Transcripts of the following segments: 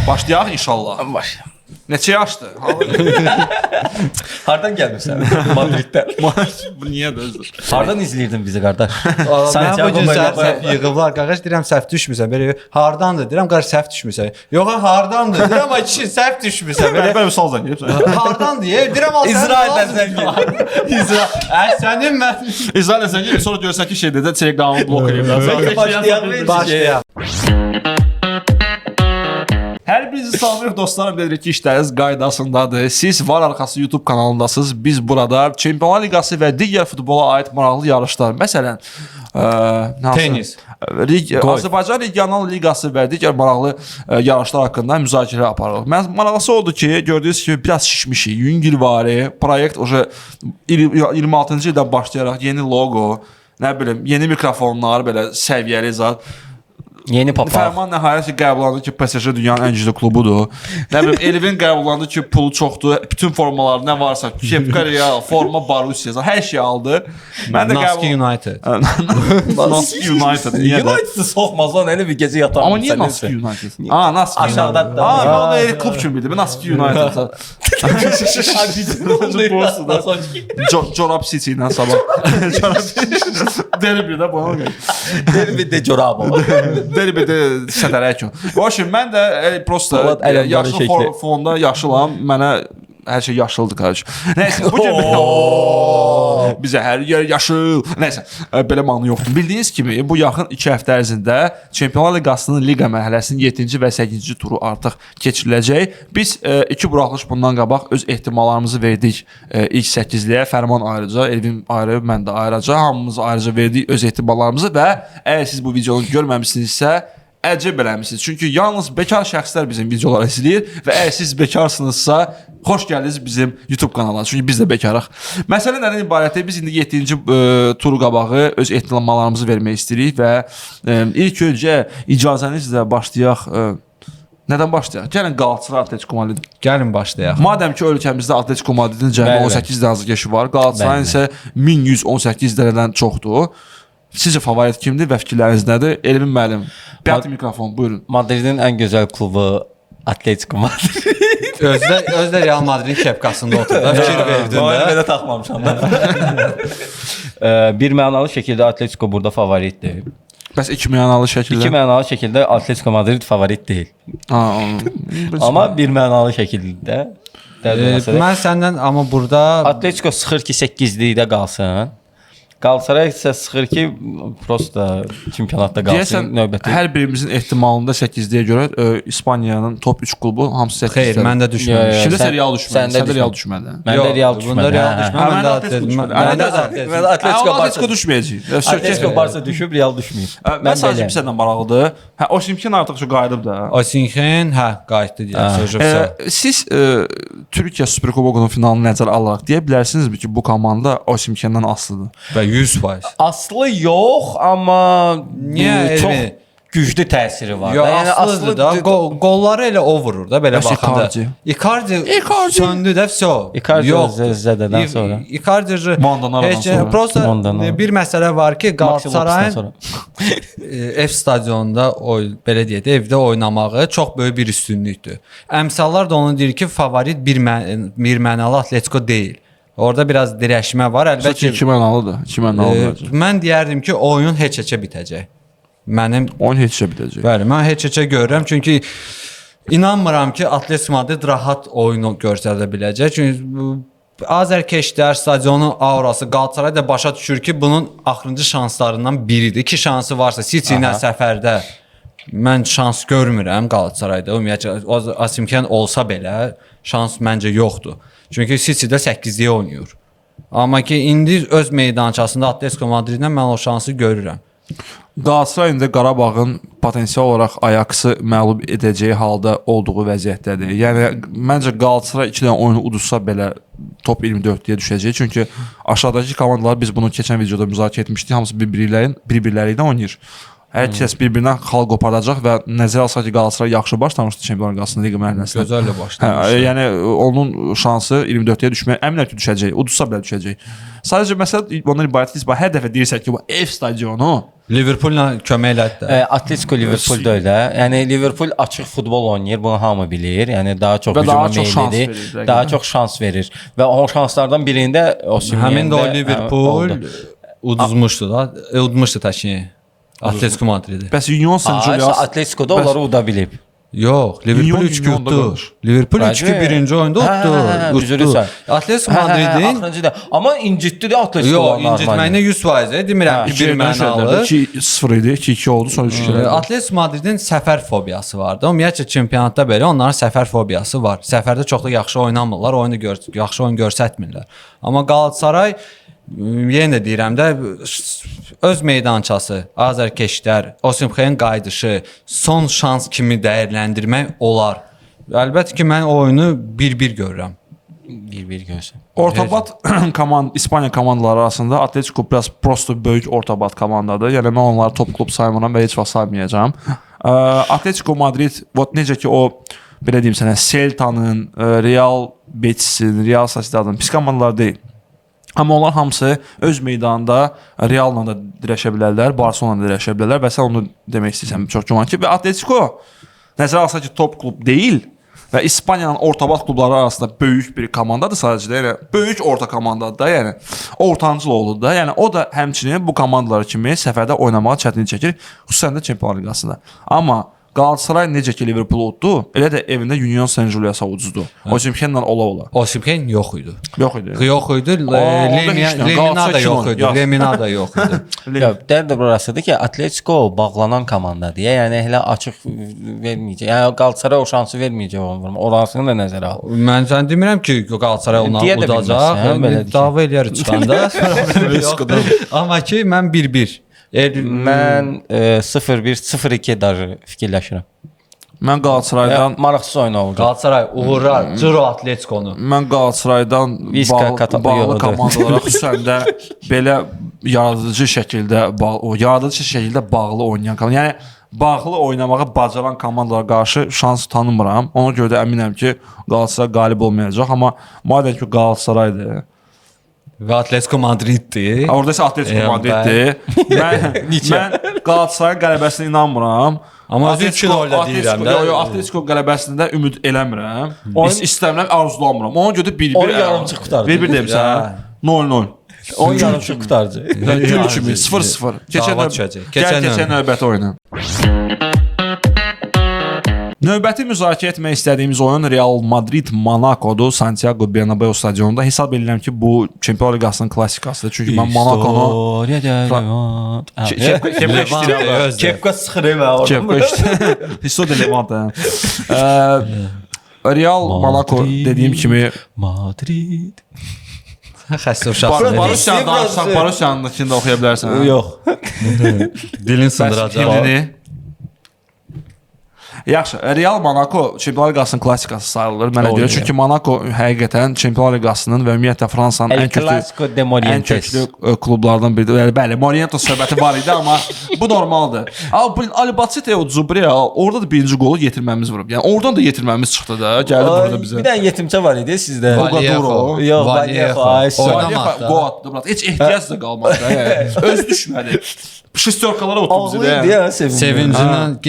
Başlayaq inşallah. Başlayaq. Neçə yaşdır? Hardan gəlmirsən? Madriddən. Bu niyə dözdür? Hardan izləyirdin bizi qardaş? Mən bu gün səhv yığıblar, qardaş deyirəm səhv düşmüsən. Belə hardandır? Deyirəm qardaş səhv düşmüsən. Yox, hardandır? Deyirəm ay kişi səhv düşmüsən. Belə bir sual zəng gəlib. Hardandır? Deyirəm al. İsraildən zəng gəlib. İsrail. Sənin mən İsraildən zəng gəlib. Sonra görsən ki, şeydə də Telegramı blok ediblər. başlayaq. Hər birinizi salamlayırıq dostlarım, bilirik ki, işləriniz qaydasındadır. Siz Var Arxası YouTube kanalındasınız. Biz burada Çempionlar Liqası və digər futbola aid maraqlı yarışlar, məsələn, Tenis, Azərbaycan Regional Liqası və digər maraqlı yarışlar haqqında müzakirə aparırıq. Maraqlısı oldu ki, gördüyünüz kimi biraz şişmişik. Yüngülvari, proyekt 26-cı ildən başlayaraq yeni logo, nə bilim, yeni mikrofonlar, belə səviyyəli zat. Yeni papaq. Fərman nəhayət ki, qəbullandı ki, PSG dünyanın ən güclü klubudur. Nə bilim, Elvin qəbullandı ki, pulu çoxdur. Bütün formalar nə varsa, Kepka Real, forma Borussia, hər şey aldı. Mən də Naski United. Naski United. United'ı soxmazlar, elə bir gecə yatar. Amma niyə Naski United? Naski Aşağıdan da. Mən elə klub kimi bildim. Naski United. Corab City ilə sabah. Derbidə bana gəl. Derbidə corab olur. Derbidə sədərək. Başım, mən də prosta yaşlı fonda yaşılam. Mənə hər şey yaşıldır qardaş. Nəysə, bu gün bizə hər yer yaşıl. Nəysə, belə mahnı yoxdur. Bildiyiniz kimi, bu yaxın 2 həftə ərzində Çempionlar Liqasının liqa mərhələsinin 7-ci və 8-ci turu artıq keçiriləcək. Biz 2 buraxılış bundan qabaq öz ehtimallarımızı verdik ilk 8-liyə. Fərman ayrıca, Elvin ayrı, mən də ayrıca. Hamımız ayrıca verdik öz ehtimallarımızı və əgər siz bu videonu görməmişsinizsə, əcəb eləmişsiniz. Çünki yalnız bekar şəxslər bizim videoları izləyir və əgər siz bekarsınızsa, xoş gəldiniz bizim YouTube kanalına. Çünki biz də bekarıq. Məsələ nədən ibarətdir? Biz indi 7-ci turu qabağı öz ehtimallarımızı vermək istəyirik və ilk öncə icazənizlə başlayaq. Nədən başlayaq? Gəlin Galatasaray Atletico Madrid. Gəlin başlayaq. Madəm ki, ölkəmizdə Atletico Madridin cəmi 18 dənə azgəşi var, Galatasarayın isə 1118 dənədən çoxdur. Sizcə favorit kimdir və fikirləriniz nədir? Elvin müəllim, bir mikrofon, buyurun. Madridin ən gözəl klubu Atletico Madrid. Özdə Real Madridin kepkasında oturdu. Fikir verdin Onu də. belə taxmamışam da. Bir mənalı şəkildə Atletico burada favoritdir. Bəs iki mənalı şəkildə? İki mənalı şəkildə Atletico Madrid favorit deyil. Amma bir mənalı şəkildə. Mən səndən amma burada Atletico sıxır ki 8-likdə qalsın. Galatasaray isə sıxır ki, prosta çempionatda qalsın növbəti. Hər birimizin ehtimalında 8-liyə görə İspaniyanın top 3 klubu hamısı 8-liyə. Xeyr, mən də düşmədim. Kimdə Real düşmədi? Səndə Real düşmədi. Məndə Real düşmədi. Bunda Real düşmədi. Mən Atletico düşməyəcək. Atletico Barça düşüb, Real düşməyib. Mən sadəcə bir sənə maraqlıdır. Osimhen artıq şu qayıdıb da. Osimhen, qayıtdı deyək. Siz Türkiyə Superkubokunun finalını nəzərə alaraq deyə bilərsinizmi ki, bu komanda Osimhendən asılıdır? Və 100%. Aslı yox, amma niyə çox güclü təsiri var. Yəni aslıdır da. Qolları elə o vurur da belə baxanda. Icardi söndü də, vəsə. Icardi zədədən sonra. Icardi heç prosta bir məsələ var ki, Galatasarayın ev stadionunda belə deyək də, evdə oynamağı çox böyük bir üstünlükdür. Əmsallar da onu deyir ki, favorit bir mənalı Atletico deyil. Orada biraz dirəşmə var. Əlbəttə 2 mənalıdır. 2 mənalıdır. Mən deyərdim ki, oyun heç-heçə bitəcək. Mənim oyun heç-heçə bitəcək. Bəli, mən heç-heçə görürəm. Çünki inanmıram ki, Atletico Madrid rahat oyunu göstərə biləcək. Çünki azərkeşlər, stadionun aurası, Galatasaray da başa düşür ki, bunun axırıncı şanslarından biridir. 2 şansı varsa City ilə səfərdə mən şans görmürəm Galatasarayda. Ümumiyyətlə Osimhen olsa belə şans məncə yoxdur. Çünki City-də 8-liyə oynayır. Amma ki, indi öz meydançasında Atletico Madridlə mən o şansı görürəm. Galatasaray indi Qarabağın potensial olaraq Ajax'ı məğlub edəcəyi halda olduğu vəziyyətdədir. Yəni məncə Galatasaray 2 dənə oyunu uduzsa belə top 24-yə düşəcək. Çünki aşağıdakı komandalar biz bunu keçən videoda müzakirə etmişdik. Hamısı bir-birləri ilə oynayır. Hər kəs bir-birindən xal qopardacaq və nəzərə alsaq ki, Galatasaray yaxşı başlamışdı Çempionlar Liqasının liqa mərhələsində. Gözəl başlamışdı. Yəni onun şansı 24-yə düşmək əminəm ki, düşəcək. Uduzsa belə düşəcək. Sadəcə məsələ ondan ibarətdir. Hər dəfə deyirsən ki, bu ev stadionu Liverpool'la kömək elədi də. Atletico Liverpool da elə. Yəni Liverpool açıq futbol oynayır, bunu hamı bilir. Yəni daha çox hücuma meyillidir, daha çox şans verir və o şanslardan birində həmin də o Liverpool uduzmuşdu da, udmuşdu təki. Atletico Madridi. Bəs Union Saint-Gilloise Atletico da onları uda bilib. Yox, Liverpool 3 yutdu. Liverpool 3-2 birinci oyunda utdu. Atletico Madridin axırıncı da. Amma incitdi də Atletico. Yox, incitməyinə 100% demirəm ki, bir mənalı. 2-0 idi, 2-2 oldu, sonra 3-2. Atletico Madridin səfər fobiyası vardı. Ümumiyyətlə çempionatda belə onların səfər fobiyası var. Səfərdə çox da yaxşı oynamırlar, yaxşı oyun göstərmirlər. Amma Galatasaray yenə də deyirəm də öz meydançası, azərkeşlər, Osimhen qayıdışı, son şans kimi dəyərləndirmək olar. Əlbəttə ki, mən oyunu 1-1 görürəm. 1-1 görsən. Ortabat İspaniya komandaları arasında Atletico biraz prosto böyük ortabat komandadır. Yəni mən onları top klub saymıram və heç vaxt saymayacağam. Atletico Madrid necə ki o belə deyim sənə Celta'nın, Real Betis'in, Real Sociedad'ın pis komandalar deyil. Amma onlar hamısı öz meydanında Real'la da dirəşə bilərlər, Barcelona'la da dirəşə bilərlər və sən onu demək istəyirsən çox güman ki, və Atletico nəzərə alsa ki, top klub deyil və İspaniyanın ortabat klubları arasında böyük bir komandadır sadəcə də, yəni böyük orta komandadır da, yəni ortancıl olur da, yəni o da həmçinin bu komandalar kimi səfərdə oynamağa çətinlik çəkir, xüsusən də Çempionlar Liqasında. Amma Galatasaray necə ki Liverpool uddu, elə də evində Union Saint-Gilloise uduzdu. Osimhenlə ola. Osimhen yox idi. Yox idi. Yox idi. Lemina da yox idi. Lemina da yox idi. Dərdə burasıdır ki, Atletico bağlanan komandadır. Yəni elə açıq verməyəcək. Yəni Galatasaray o şansı verməyəcək onun. Orasını da nəzərə al. Mən sən demirəm ki, Galatasaray onu udacaq. Dava eləyər çıxanda. Amma ki mən 1-1 mən 0-1, 0-2 darı fikirləşirəm. Mən Galatasaraydan maraqsız oyun olacaq. Galatasaray uğurlar, Ciro Atletico-nu. Mən Galatasaraydan bağlı komandalara xüsusən də belə yaradıcı şəkildə bağlı oynayan komanda. Yəni bağlı oynamağı bacaran komandalara qarşı şans tanımıram. Ona görə də əminəm ki, Galatasaray qalib olmayacaq, amma madəm ki Galatasaraydır və Atletico Madriddir. Orada isə Atletico Madriddir. Mən Galatasaray qələbəsinə inanmıram. Amma özü 2-0 deyirəm də. Yox, Atletico qələbəsində ümid eləmirəm. İstəmirəm, arzulamıram. Ona görə də 1-1. Oyun yarımçıq qutardı. 1-1 demişəm. 0-0. Oyun yarımçıq qutardı. Gül kimi 0-0. Keçən növbəti oyuna. Növbəti müzakirə etmək istədiyimiz oyun Real Madrid Monacodur. Santiago Bernabéu stadionunda. Hesab edirəm ki, bu Çempionlar Liqasının klassikasıdır. Çünki mən Monaconu Kepka sıxır evə. Hisso de Levante. Real Monaco dediyim kimi Madrid. Xəstə uşaqsın. Barışyanındakini də oxuya bilərsən. Yox. Dilin sındıracaq. Dilini. Yaxşı, Real Monaco Çempionlar Liqasının klassikası sayılır mənə görə. Çünki Monaco həqiqətən Çempionlar Liqasının və ümumiyyətlə Fransanın ən köklü klublardan biridir. Bəli, Morientes söhbəti var idi, amma bu normaldır. Albacete o Zubria orada da birinci qolu yetirməmiz vurub. Yəni oradan da yetirməmiz çıxdı da, gəldi burada bizə. Bir dənə yetimçə var idi sizdə. Vallejo. Yox, Vallejo. Gol atdı, brat. Heç ehtiyac da qalmadı. Öz düşmədi. Şestorkalara oturdu da.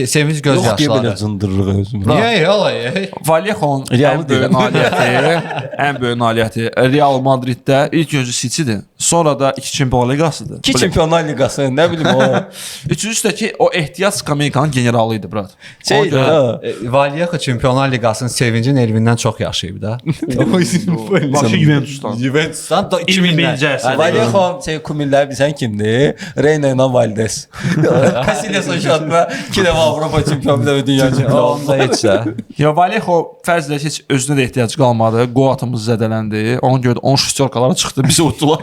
Sevinç göz yaşları. Cındırırıq özümü. Niyə olay? Vallejo'nun ən böyük nailiyyəti Real Madriddə ilk öncü City-dir. Sonra da 2 Çempionlar Liqasıdır. 2 Çempionlar Liqası, nə bilim o. Üçüncüsü də ki, o ehtiyat Amerikanın generalı idi, brat. Vallejo Çempionlar Liqasının sevincin Elvindən çox yaşayıb da. Başı Juventusdan. Juventusdan 2001-ci əsrdə. Vallejo kumillər bilsən kimdir? Reina ilə Valdes. Casillas şatına 2 dəfə Avropa çempionu, bir dəfə dünya çempionu. Onda heç də. Ya Vallejo fərzlə heç özünə də ehtiyac qalmadı. Qol atımız zədələndi. Ona görə də 10 şestorkalara çıxdı, bizi utdular.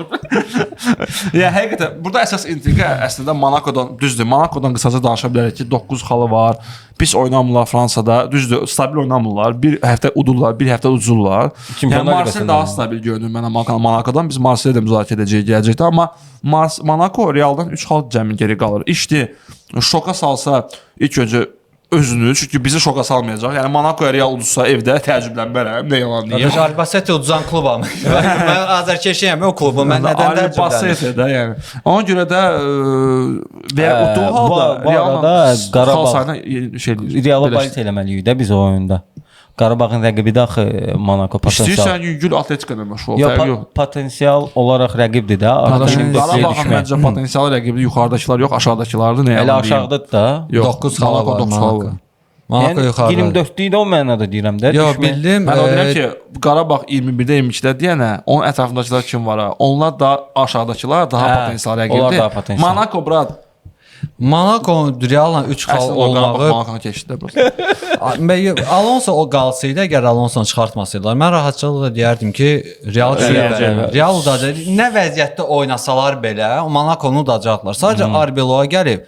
Ya həqiqətən burada əsas intriqa əslində Monacodan, düzdür. Monacodan qısaca danışa bilərik ki, 9 xalı var. Pis oynamırlar Fransada. Düzdür, stabil oynamırlar. Bir həftə udurlar, bir həftə udurlar. Yəni Marseille daha stabil görünür mənə Monacodan. Biz Marseille də müzakirə edəcəyik, gələcəkdə, amma Monaco Realdan 3 xal cəmi geri qalır. İşdi şoka salsa ilk öncə özünü, çünki bizi şoka salmayacaq. Yəni Monaco Real uduzsa evdə təəccüblənmərəm, nə yalan deyim. Albacete uduzan klubam. Mən azərkeşiyəm, o klubu mən nədən Albacete də yəni. Ona görə də və udduğu halda Realda Qarabağ şey Reala balit eləməliyik də biz o oyunda. Qarabağın rəqibi də axı Monaco potensial. İstəyirsən yüngül Atletikada məşğul ol. Yox, potensial olaraq rəqibdir də. Qarabağın məncə potensial rəqibi yuxarıdakılar yox, aşağıdakılardır. Nə Elə aşağıdadır da. 9 xala var. Monaco yuxarıda. 24-lük də o mənada deyirəm də. Yox, bildim. Mən o deyirəm ki, Qarabağ 21-də 22-də deyənə, onun ətrafındakılar kim var? Onlar da aşağıdakılar daha potensial rəqibdir. Monaco brat Monaco Realla 3 xal olmağı Monaco keçdi də. Alonso o qalsaydı, əgər Alonsonu çıxartmasaydılar, mən rahatçılıqla deyərdim ki, Real da nə vəziyyətdə oynasalar belə, Monaco-nu udacaqlar. Sadəcə Arbeloa gəlib.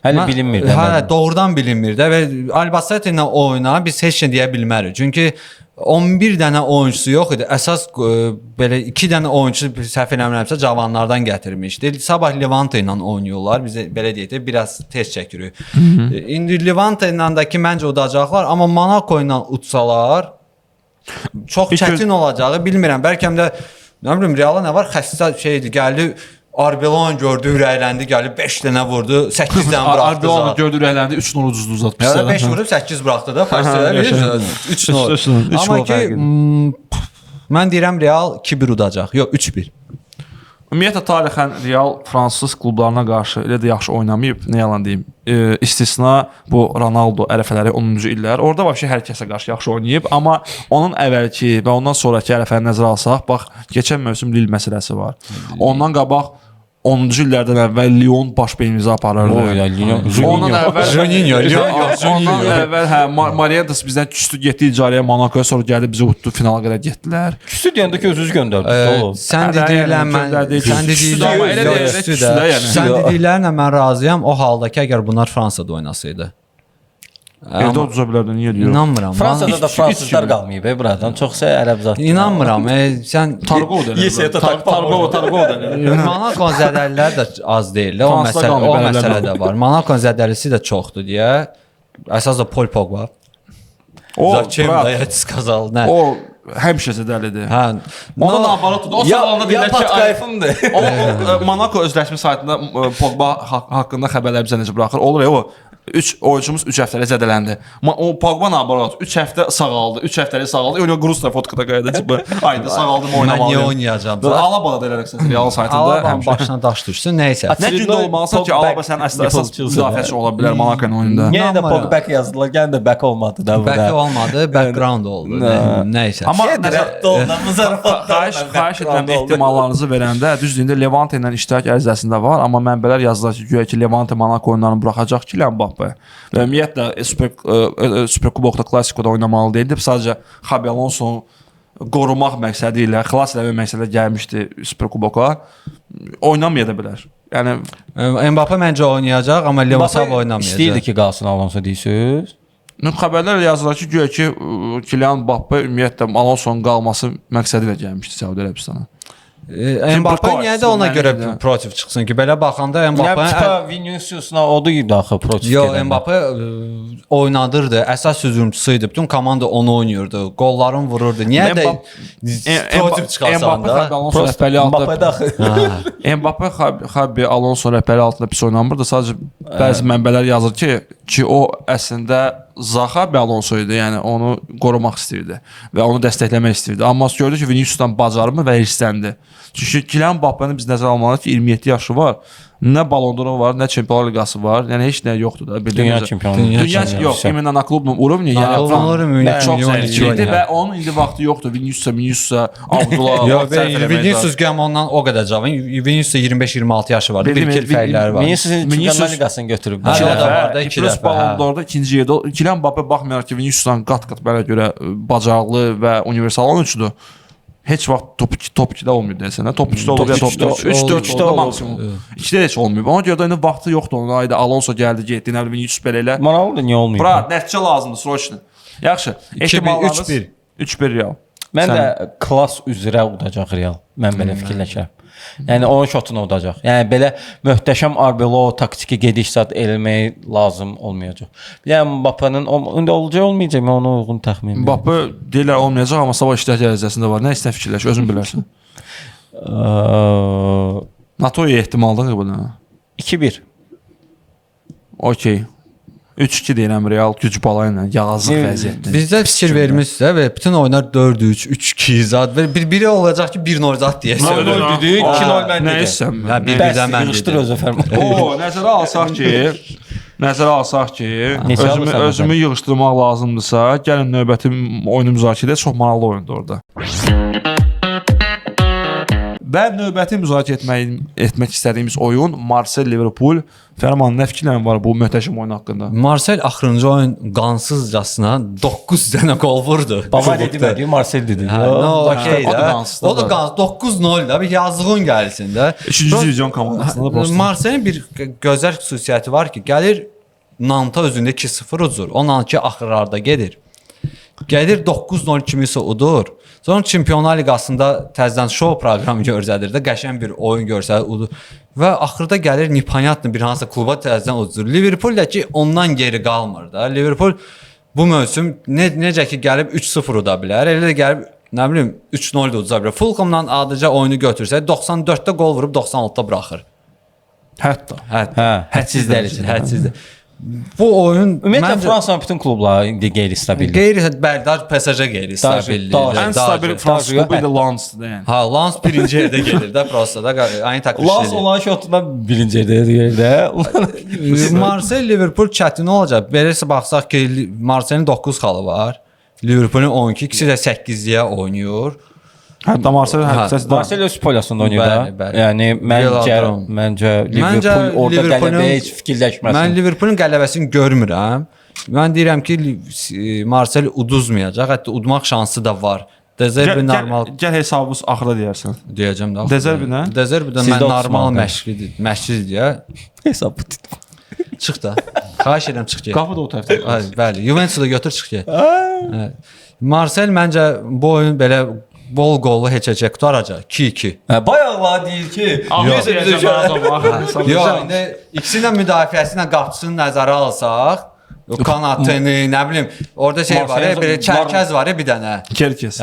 Hələ bilinmir də. Hə, doğrudan bilinmir də və Albacete ilə oyuna biz heç nə deyə bilmərik. Çünki 11 dənə oyuncusu yox idi. Əsas belə 2 dənə oyunçu səhv eləmirəmsə cavanlardan gətirmişdi. Sabah Levante ilə oynayırlar. Biz belə deyək də biraz tez çəkirik. İndi Levante ilə də ki məncə udacaqlar, amma Monaco ilə utsalar çox çətin olacağı bilmirəm. Bəlkə də nə bilim Reala nə var? Xəstə şeydi, gəldi Arbeloa gördü, ürəkləndi, gəlib 5 dənə vurdu, 8 dənə buraxdı. Arbeloa gördü, ürəkləndi, 3 nol ucuzdu uzatmış. 5 vurub 8 buraxdı da, fərsələ 3 nol. Amma ki mən deyirəm Real 2-1 udacaq. Yox, 3-1. Ümumiyyətlə tarixən Real fransız klublarına qarşı elə də yaxşı oynamayıb, nə yalan deyim. İstisna bu Ronaldo ərəfələri 10-cu illər. Orada vəbşi hər kəsə qarşı yaxşı oynayıb, amma onun əvvəlki və ondan sonraki ərəfəni nəzərə alsaq, bax, keçən mövsüm Lille məsələsi var. Ondan qabaq 10-cu illərdən əvvəl Lyon baş beynimizi aparırdı. Ondan əvvəl Marientas bizdən küstü getdi icarəyə Monacoya, sonra gəldi bizi utdu, finala qədər getdilər. Küstü deyəndə ki, özünüz göndərdi. Sən dediklərlə mən razıyam. O halda ki, əgər bunlar Fransada oynasaydı. Evdə uduza bilərdi, niyə deyirəm? İnanmıram. Fransada da fransızlar qalmayıb, buradan. Çoxsa ərəb zat. İnanmıram. Sən Tarqov denir. Tarqov denir. Monaco zədəlilər də az deyil. O məsələ də var. Monaco zədəlisi də çoxdur deyə. Əsas da Paul Pogba. O сказал, nə? O həmişə zədəlidir. Hə. Ona nabarat o zamanında deyirlər ki, kayfımdır. O Monaco öz rəsmi saytında Pogba haqqında xəbərləri bizə necə buraxır? Olur ya o 3 oyuncumuz 3 həftəlik zədələndi. O Pogba nabarat 3 həftə sağaldı, 3 həftəlik sağaldı. Öyle Gruzda fotkada qayıdacaq. Ayda sağaldım oynamalı. Mən niyə oynayacağam? Alaba da elərik səs Real saytında. Alabanın başına daş düşsün, nəysə. Nə gündə olmalısa ki, Alaba sənin əsas müdafiəçi ola bilər Monaco'nun oyununda. Yenə də Pogba yazdılar, yenə də back olmadı da burada. Back olmadı, background oldu. Nəysə. Amma xahiş edirəm ehtimallarınızı verəndə düzdür Levante ilə iştirak ərizəsində var, amma mənbələr yazdılar ki, güya ki Levante Monaco oyunlarını buraxacaq ki, Mbappé. Və ümumiyyətlə Super Kubokda Klasikoda oynamalı deyildi. Sadəcə Xabi Alonsonu qorumaq məqsədi ilə, xilas eləmək məqsədi ilə gəlmişdi Super Kuboka. Oynamaya da bilər. Yəni Mbappé məncə oynayacaq, amma Lewandowski oynamayacaq. İstəyirdi ki, qalsın Alonso deyirsiniz. Xəbərlər yazılır ki, güya ki Kylian Mbappé ümumiyyətlə Alonsonun qalması məqsədi ilə gəlmişdi Səudi Ərəbistana. Mbappé niyə də ona görə protiv çıxsın ki, belə baxanda Mbappé Vinicius'la odur daxı protiv. Yox, Mbappé oynadırdı, əsas hücumçusuydu. Bütün komanda onu oynayırdı, qollarını vururdu. Niyə də protiv çıxarsan da? Mbappé daxı. Mbappé Xabi Alonso rəhbəri altında pis oynamırdı. Sadəcə bəzi mənbələr yazır ki o əslində Xabi Alonso idi, yəni onu qorumaq istəyirdi və onu dəstəkləmək istəyirdi. Amma gördü ki, Vinicius'dan bacarmır və hirsləndi. Çünki Kylian Mbappé'ni biz nəzərə almalıyıq ki, 27 yaşı var. Nə Ballon d'Or var, nə Çempionlar Liqası var. Yəni heç nə yoxdur da. Dünya çempionu. Dünya yox, imенно на клубном уровне, yəni çox zəifdir və onun indi vaxtı yoxdur. Vinicius, Abdullah, Vinicius gəl ondan o qədər cavan. Vinicius 25-26 yaşı var. Bir iki fərqləri var. Vinicius Çempionlar Liqasını götürüb. İki dəfə Ballon d'Orda ikinci yerdə. Kylian Mbappé baxmayaraq ki, Vinicius'dan qat-qat mənə görə bacarıqlı və universal oyunçudur. Heç vaxt top 2-də olmuyor desənə. Top 3-də olur ya top 3-4-də olur maksimum. 2-də heç olmuyor. Ona görə də indi vaxtı yoxdur onun. Ayda Alonso gəldi, getdi, nə bilim Vinicius belə elə. Monaco da niyə olmuyor? Bura nəticə lazımdır, sroçni. Yaxşı. 3-1 Real. Mən də klass üzrə udacaq Real. Mən belə fikirləşirəm. Yəni onun şotunu udacaq. Yəni belə möhtəşəm Arbelo taktiki gedişat eləmək lazım olmayacaq. Yəni Mbappé'nin indi olacaq olmayacaq ona uyğun təxmin. Mbappé deyirlər olmayacaq amma sabah iştirak ərəzəsində var. Nə istə fikirləş, özün bilərsən. NATO-ya ehtimalda buna. 2-1. Okey. 3-2 deyirəm Real güc bala ilə yazıq vəziyyətdə. Bizdə fikir vermişsə və bütün oyunlar 4-3, 3-2 zad və biri olacaq ki 1-0 zad deyəsən. 0-0 dedik, 2-0 mən Nə dedim. istəm? Ya bir-birdən mən Yığışdır dedim. özü fərman. Nəzərə alsaq ki, Neçə alırsan özümü yığışdırmaq lazımdırsa, gəlin növbəti oyunu müzakirə edək. Çox maraqlı oyundur orada. Və növbəti müzakirə etmək istədiyimiz oyun Marseille Liverpool. Fərman, nə fikirlərin var bu möhtəşəm oyun haqqında? Marseille axırıncı oyun qansızcasına 9 dənə gol vurdu. Bavariya demədi, Marseille dedi. Okey o da də. qansızdı O da qansız 9-0 da bir yazığın gəlsin də. 3-cü divizyon komandasında prosta. Marseille'in bir gözəl xüsusiyyəti var ki, gəlir Nanta özündə 2-0 udur. O Nanki axırlarda gedir. Gəlir 9-0 kimisə udur. Sonra Çempionlar Liqasında təzədən show proqramı göstərir də, qəşəng bir oyun göstərir, udur. Və axırda gəlir непонятно bir hansısa kluba təzədən udur. Liverpool da ki ondan geri qalmır da. Liverpool bu mövsüm necə ki gəlib 3-0 uda bilər, elə də gəlib nə bilim 3-0 da uda bilər. Fulhamdan adicə oyunu götürsə 94-də qol vurub 96-da buraxır. Hətta. Hədsiz dərəcədə. Hədsizdir. Bu oyun Ümumiyyətlə Fransanın bütün klubları indi qeyri-stabildir. Qeyri-bəlli PSG qeyri-stabildir. Ən stabil Fransız klubu idi Lens'dir yəni. Ha, Lens birinci yerdə gedir də prosta da aynı taktik. Lens olan şotundan birinci yerdə gedir də. Marseille Liverpool çətin olacaq. Beləsə baxsaq ki, Marseille'in 9 xalı var. Liverpool'un 12, ikisi də 8-liyə oynayır. Hətta Marseille öz polyasında oynayır da. Bəli. Yəni məncə Liverpool orada qələbəyə heç fikirləşməsin. Mən Liverpool'un qələbəsini görmürəm. Mən deyirəm ki, Marseille uduzmayacaq. Hətta udmaq şansı da var. Dezerbi normal. Gəl hesabımız axıra deyərsən. Deyəcəm də. Dezerbi nə? Dezerbi də mən normal məşqçidir deyə. Hesabı Çıx da. Xahiş edirəm çıx get. Qapı da o tərəfdə. Bəli, Juventus da götür çıx get. Marseille məncə bu oyun belə bol qollu heç-heçə qutaracaq. 2-2. Bayaqlar deyir ki, Yox, indi ikisi də müdafiəsi ilə qapçısını nəzərə alsaq, kanatını, nə bilim, orada şey var, belə çərkəz var bir dənə. Çərkəz.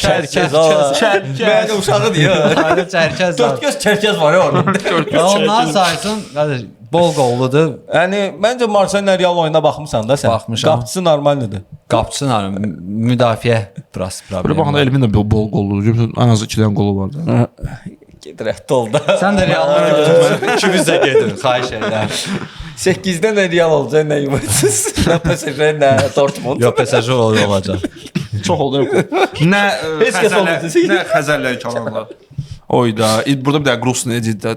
Çərkəz. Mən uşağı deyir. Çərkəz var. Dörd göz çərkəz var ya orada. Ondan saysın, qardaş, bol qolludur. Yəni məncə Marseille Real oyuna baxmısan da sən. Baxmışam. Qapçısı normaldır. Qapçısının müdafiə problem. Belə baxanda Elvin də bol qolludur. Ən az 2 dənə qolu var da. Gedir rəhd ol da. Sən də Real'a götür. İkimiz də gedir, xahiş edirəm. 8-dən də Real olacaq, nə Juventus, nə PSG, nə Dortmund. Yox, PSG olacaq. Çox oldu. Nə Heç kəs olmadı. Nə Xəzərlər çalanlar. Oyda. Burada bir də Grosne editdə.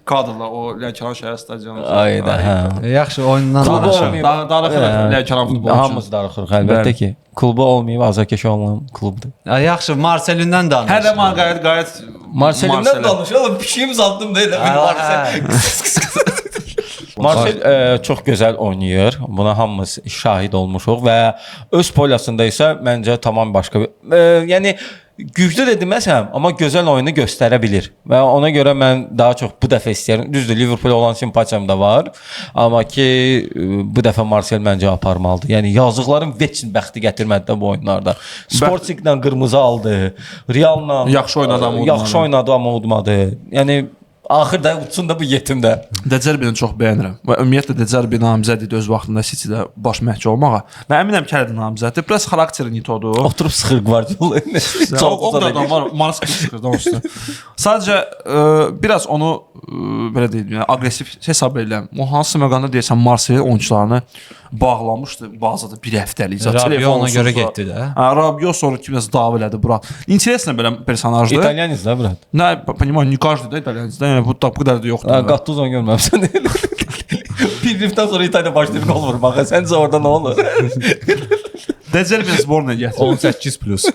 Kadrla o Lənkəran şəhər stadionu. Ayda, hə. Yaxşı, oyundan danışaq. Darıxır Lənkəran futbolçusu. Hamımız darıxırıq əlbəttə ki. Klubu olmayıb azarkeş olmayan klubdur. Yaxşı, Marseille-dən danış. Hər də qayət Marseille-dən danışalım. Pişiyim zaldım da elə bir Marseille. Marseille çox gözəl oynayır. Buna hamımız şahid olmuşuq və öz polyasında isə məncə tamam başqa bir yəni güclü də deməsəm, amma gözəl oyunu göstərə bilir. Və ona görə mən daha çox bu dəfə istəyirəm. Düzdür, Liverpool olan simpatiyam da var. Amma ki bu dəfə Marseille məncə aparmalıdır. Yəni yazıqların veçin bəxti gətirmədi də bu oyunlarda. Sportinglə qırmızı aldı. Realla yaxşı oynadı amma udmadı. Yəni axırda utsun da bu yetimdə. Dezerbi-ni çox bəyənirəm. Və ümumiyyətlə Dezerbi namizəd idi öz vaxtında City-də baş məşqçi olmağa. Mən əminəm ki, namizəddir. Biraz xarakteri nitodur. Oturub sıxır Guardiola. O qədər var, Marsik sıxır da üstə. Sadəcə biraz onu belə deyim, yəni aqressiv hesab edirəm. O hansı məqamda deyirsən Marseille oyunçularını bağlamışdı bazada bir həftəlik. Rabio ona görə getdi də. Rabio sonra kimsə dav elədi bura. İnteresli belə personajdır. İtalyanız da brat. Nə, понимаю, не каждый da İtalyanız da. Yəni bu qədər də yoxdur. Gattuso görməmsən. Bir rifdən sonra İtalya başlayır gol vurmağa. Səncə orada nə olur? Dezerbi sboruna gətir. 18+.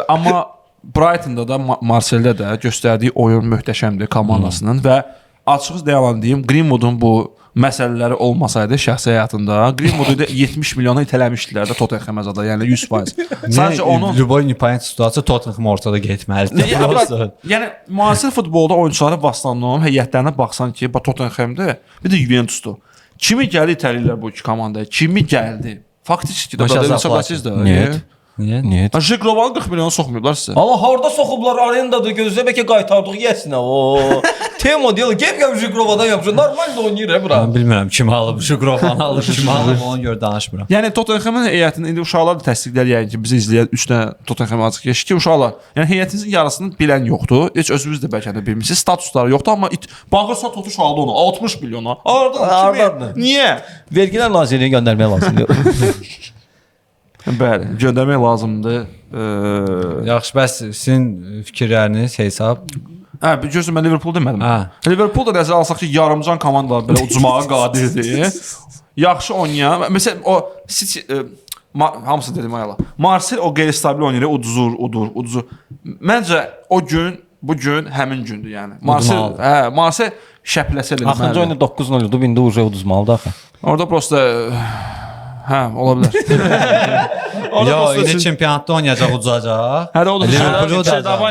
Amma Brighton'da da Marseille-də də göstərdiyi oyun möhtəşəmdir komandasının və açıq deyəm, Greenwood'un bu məsələləri olmasaydı şəxsi həyatında Greenwood-u 70 milyona itələmişdilər də Tottenham zada, yəni 100%. Sadəcə onun Любой непонятная situasiya Tottenham ortada getməlidir. yəni müasir futbolda oyunçulara vaslanılan heyətlərinə baxsan ki, Tottenham'da bir də Juventus'dur. Kimi gəldi itəlirlər bu iki komandaya? Kimi gəldi? Faktiki də hesablasınız da. Niyə? Jigrovanı 40 milyona soxmayıblar sizə. Allah harda soxublar arendada gözlə bəlkə qaytardıq yesinə. O Temo deyil, gəl Jigrovadan yapışır. Normal də oynayır bura. Mən bilmirəm kim alıb Jigrovanı alıb, kim alıb ona görə danışmıram. Yəni Tottenham'ın heyətini indi uşaqlar da təsdiqlər yəni ki, bizi izləyən 3 dənə Tottenham açıq keçir ki, uşaqlar, yəni heyətinizin yarısını bilən yoxdur. Heç özünüz də bəlkə də bilmirsiniz. Statusları yoxdur, amma bağırsa totuş aldı onu 60 milyona. Hardan? Niyə? Vergilər Nazirliyinə göndərmək lazımdır. Bəli, göndərmək lazımdır. Yaxşı, bəs sizin fikirləriniz, hesab? Hə, bir gözüm mən Liverpool demədim. Hə. Liverpool da nəzərə alsaq ki, yarımcan komandalar belə ucmağa qadirdir. Yaxşı oynayan, məsələn o City hamısı dedim ayala. Marseille o qeyri-stabil oynayır, uduzur. Məncə o gün, bu gün həmin gündür yəni. Marseille şəpləsə elədi. Axırıncı oyunda 9-0 oldu, indi uca uduzmalıdır axı. Orada prosta hə, ola bilər. Yo, indi çempionatda oynayacaq, uzacaq. Hə, o da Liverpool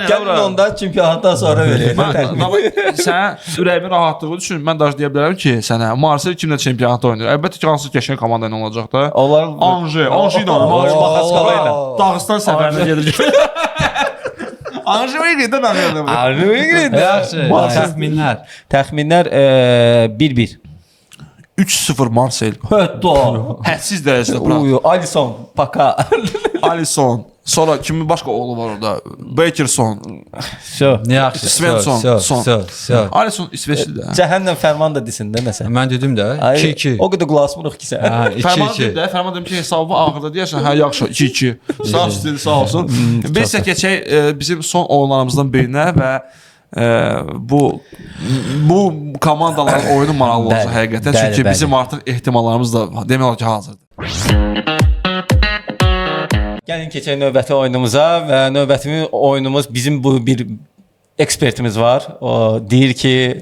Gəlin ondan çempionatdan sonra verək. Sən ürəyimin rahatlığı üçün mən də deyə bilərəm ki, sənə Marseille kimlə çempionatda oynayır? Əlbəttə ki, hansı qəşəng komanda ilə olacaq da. Ange ilə, Maxaskala ilə. Dağıstan səfərinə gedir. Ange ilə də Yaxşı, Təxminlər 1-1. 3-0 Marseille. Hətta Hədsiz dərəcədə bura. Alisson, Paka. Alisson. Sonra kimin başqa oğlu var orada? Bakerson. Yaxşı. Svensson. Alisson İsveçlidir. Cəhənnəm Fərman da desin də nəsə. Mən dedim də 2-2. O qədər qulaq asmırıq ki sən. Fərman dedim ki, hesabı axırda deyərsən, hə yaxşı 2-2. Sağ olsun, sağ olsun. Biz isə keçək bizim son oyunlarımızdan birinə və bu komandaların oyunu maraqlı olacaq həqiqətən. Çünki bizim artıq ehtimallarımız da demək olar ki, hazırdır. Gəlin keçək növbəti oyunumuza və növbəti oyunumuz bizim bu bir ekspertimiz var. O deyir ki,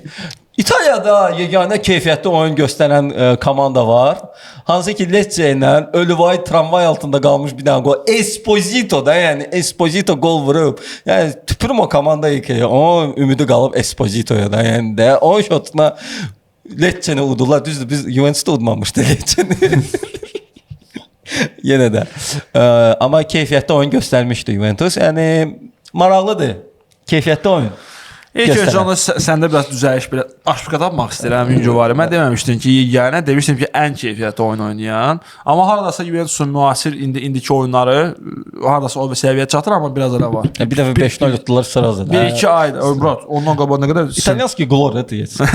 İtaliyada yeganə keyfiyyətli oyun göstərən komanda var. Hansı ki Lecce ilə Ölüvay tramvay altında qalmış bir dənə gol. Esposito da, yəni Esposito gol vurub. Yəni tüpürüm o komandayı ki, o ümidi qalıb Espositoya da, yəni də o şotuna Lecce-ni udurlar. Düzdür, biz Juventus-da udmamışdı Lecce-ni. Yenə də. Amma keyfiyyətli oyun göstərmişdi Juventus. Yəni maraqlıdır. Keyfiyyətli oyun. İlk öncə onu səndə biraz düzəliş, belə aşpıqa tapmaq istəyirəm Yüngüvarı. Mən deməmişdim ki, yeganə, demişdim ki, ən keyfiyyətli oyun oynayan. Amma haradasa Juventusun müasir indiki oyunları haradasa o bir səviyyə çatır, amma biraz elə var. Bir dəfə 5-0 tutdular sırası. 1-2 ay, brat, ondan qabaq nə qədər... İtalyanski Gloria deyəcəksin.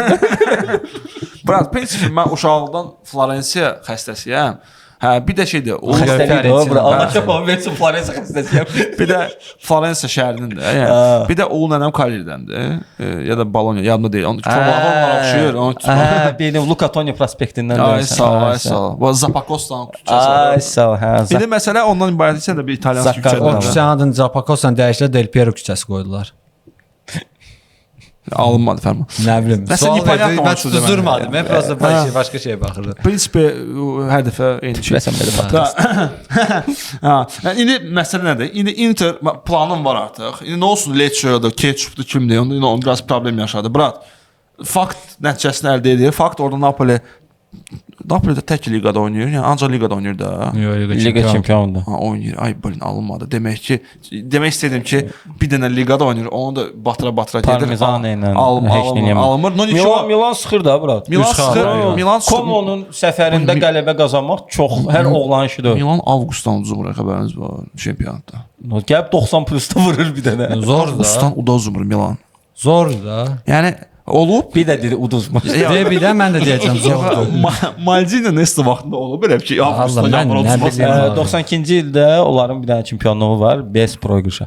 Brat, prinsipim, mən uşaqlıqdan Florensiya xəstəsiyəm. Hə, bir də şeydir. Xəstəlikdir o, bura. Allah şəfafı versin, Florensiya xəstəsiyəm. Bir də Florensiya şəhərinindir. Yəni, bir də oğul nənəm Kalir'dəndir. Ya da Bologna, yadımda deyil. Onu onlara oxşuyur. Bir də Luca Toni prospektindən. Ay, sağ ol. Bu Zapakostan tutacaq. Ay, sağ ol. İndi məsələ ondan ibarət isə də bir İtalyanski küçədir. O küçənin adını Zapakostan dəyişdilər, Del Piero küçəsi qoydular. Alınmadı Fərman. Nə bilim. Sual verdim, mən tutdurmadım. Mən prosta başqa şeyə baxırdım. Prinsipi hər dəfə eyni şey. Bəsən belə baxırsan. İndi məsələ nədir? İndi Inter planım var artıq. İndi nə olsun Lecce'dir, Ketchup'dur, kimdir? Onda onu biraz problem yaşadı. Brat, fakt nəticəsini əldə edir. Fakt orada Napoli'də tək liqada oynayır. Yəni ancaq liqada oynayır da. Liqa çempionudur. Oynayır. Ay, blin, alınmadı. Demək istədim ki, bir dənə liqada oynayır. Onu da batıra gedir. Parmezana ilə alınmır. Milan sıxır da, brat. Milan sıxır. Komo'nun səfərində qələbə qazanmaq çox hər oğlan işidir. Milan avqustdan uzumur, xəbəriniz var çempionatda. Gəlib 90 plusda vurur bir dənə. Zor da. Avqustdan uda uzumur Milan. Zor da. Yəni olub. Bir də dedi uduzmuş. Bir də mən də deyəcəm zordur. Maldini Nesta vaxtında olub belə ki, avqustdan yanvar uzmaz. 92-ci ildə onların bir dənə çempionluğu var, Best Progresha.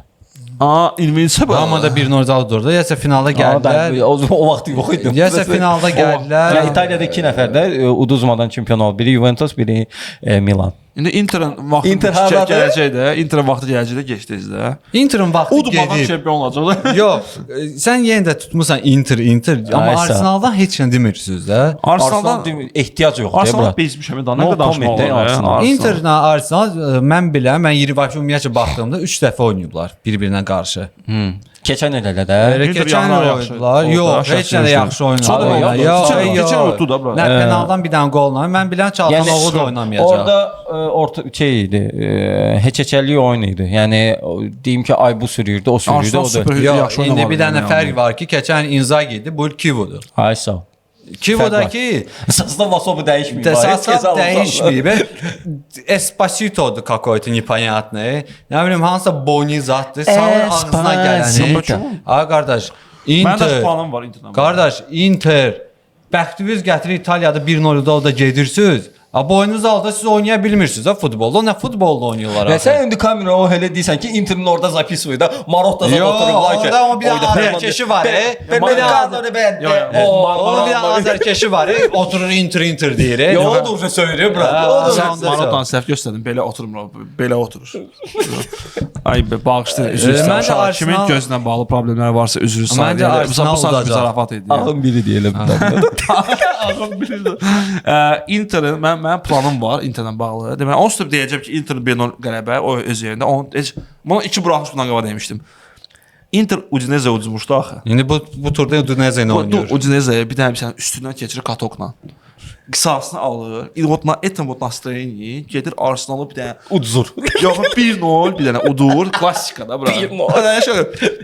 Invincible. Amma da bir Nordaldır orada. Yəsə finalda gəldilər. O vaxt yox idi. Yəsə finalda gəldilər. İtaliyada 2 nəfər də uduzmadan çempion oldu. Biri Juventus, biri Milan. İndi Interin vaxtı Inter hardadır? gələcək də, Interin vaxtı gələcək də keçdiniz də. Interin vaxtı Udmadan gedib. çempion olacaq. Yox, sən yenə də tutmusan Inter, amma Aysa. Arsenaldan heç nə demirsiniz də. Arsenaldan ehtiyac yoxdur. Arsenal bezmişəm da nə No qədər danışmaq comment, olar. Arsenal. Interlə Arsenal mən bilirəm, mən Yerivaşı ümumiyyətlə baxdığımda 3 dəfə oynayıblar bir-birinə qarşı. Keçən il elə də. Inter Keçən il yanlar oynadılar. yaxşı. Yox, heç nə də yaxşı oynadılar. Keçən uddu da bura. Nə penaldan bir dənə qolla. Mən bilən Çalhanoğlu da oynamayacaq. Orada şey idi, heç-heçəlik oyun idi. Yəni deyim ki, ay bu sürürdü, o sürürdü, Arsenal o da. super Yox, yaxşı indi oynamadı bir dənə yəni. fərq var ki, keçən Inzaghi idi, bu il Kivo'dur. Ay sağ ol. Kivo'dakı Əsasda Vasobu dəyişməyib. Təsəssüf dəyişməyib. Espacito'dur какой-то непонятный. Nə bilim hansısa boni zatdır. Salın ağzına gələni. Ay qardaş, Məndə də Inter. planım var Interdən. Qardaş, Inter. Bəxtiniz gətirir İtaliyada 1-0 da gedirsiniz. Boynunuz alda siz oynaya bilmirsiniz ha futbolda. Nə futbolda oynayırlar? Və sən indi kamera o elə deyirsən ki, Interin orada zapisivir da, Marotta zad otururlar ki. Orada bir azərkeşi var. Orada bir azərkeşi var. Oturur Inter deyir. Yo, o da уже söylüyor bura. Marotan səhv göstərdim. Belə oturmur. Belə oturur. Ay be, bağışlayın. Üzr Məncə istəyirəm. Kimin Arsenal- gözlə bağlı problemləri varsa üzr istəyirəm. Məncə Arsenal Bu saat bir udacaq. zarafat idi. Ağın biri deyəlim. Ağım bilir. Interin mənim planım var Interlə bağlı. Deməli, onsuz da deyəcəm ki, Interin 1-0 qələbə o öz yerində. Bunu 2 buraxmış bundan qabaq demişdim. Inter Udinese udmuşdu axı. İndi bu turda Udinese ilə oynayır. Udinese'yə bir dənə üstündən keçirir Katokla. Qisasını alır. Etmod Nasreni gedir Arsenalı bir dənə Udzur. yox 1-0 bir dənə udur. Klassikada bura.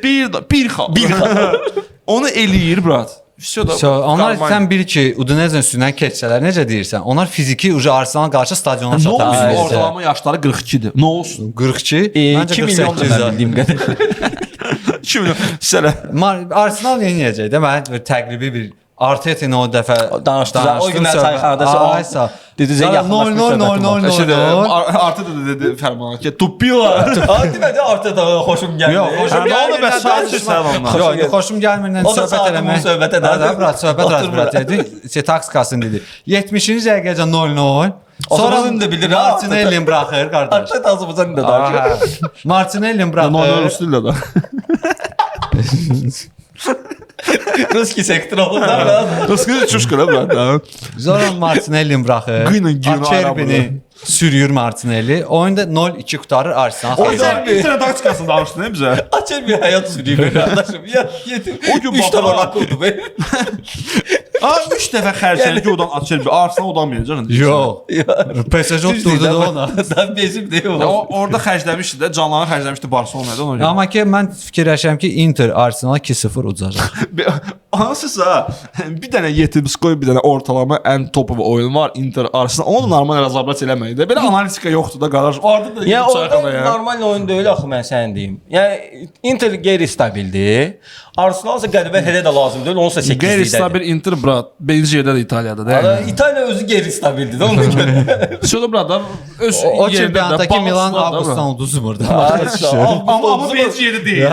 1-0. Onu eləyir brat. Onlar sən bil ki, Udinese üstündən keçsələr necə deyirsən? Onlar fiziki uca Arsenal qarşı stadiona Nə olsun? çata bilirlər. Ortalama yaşları 42-dir. Nə olsun? 42, 2 milyon da mən bildiyim qədər. 2 milyon. Sələ. Arsenal yeniləyəcək də mən təqribi bir Arteta ilə o dəfə Danışdılar. O günlər sayxanada Aysa. Dedi sən yaxınlaşmış. 0-0 Artı da dedi Fərman ki, tupila. Demədi Arteta xoşum gəldi. Yox, xoşum Nə oldu bəs gəlmir. danışırsan ondan? Yox, xoşum gəlmir. O da saatımın söhbət edər. Brat, söhbət dedi. Takskasın dedi. 70-ci dəqiqəcə 0-0. Sonra da bilir. Martinelli buraxır qardaş. Arteta azımızdan da danışır. Martinelli Noylar buraxır. üstündə də. Ruski sektor olur da. Nasıl çuşkara brat? Zoran Martinelli buraxır. Qıyla girin Akerbini sürüyür Martinelli. Oyunda 0-2 qutarır Arsenal. İnternet taktikasını danışdın değil mi bizə? Açır bir hayat sürüyor kardeşim. Ya yetim. O gün 3 baba- tane akıldı be. 3 dəfə xərcləyir ki, odan açır bir Arsenal odanmayacaq. Yox. PSG oturdu da ona. Ben bezim değil mi? Orada xərcləmişdi də, canlarını xərcləmişdi Barcelona'da ona görə. Amma ki mən fikirləşirəm ki Inter Arsenal 2-0 udacaq. Hansısa bir dənə Yetimskoy, bir dənə ortalama ən topu oyun var Inter Arsenal. Onu normal razabrat eləməyi də. Belə analitika yoxdur da qardaş. Orada da Ya orada sayxada normal oyun deyil axı mən sənə deyim. Yəni Inter qeyri-stabildir. Arsenal isə qələbə elə də lazım deyil. Onsa 8-likdə. Qeyri-stabil Inter brat. Birinci yerdə də İtaliyada da. İtaliya özü qeyri-stabildir də ona görə. Söyle brat da öz O yerində də çempionatdakı Milan bağımsızlar da, Avqustdan uduzmur da. Amma birinci yeri deyil.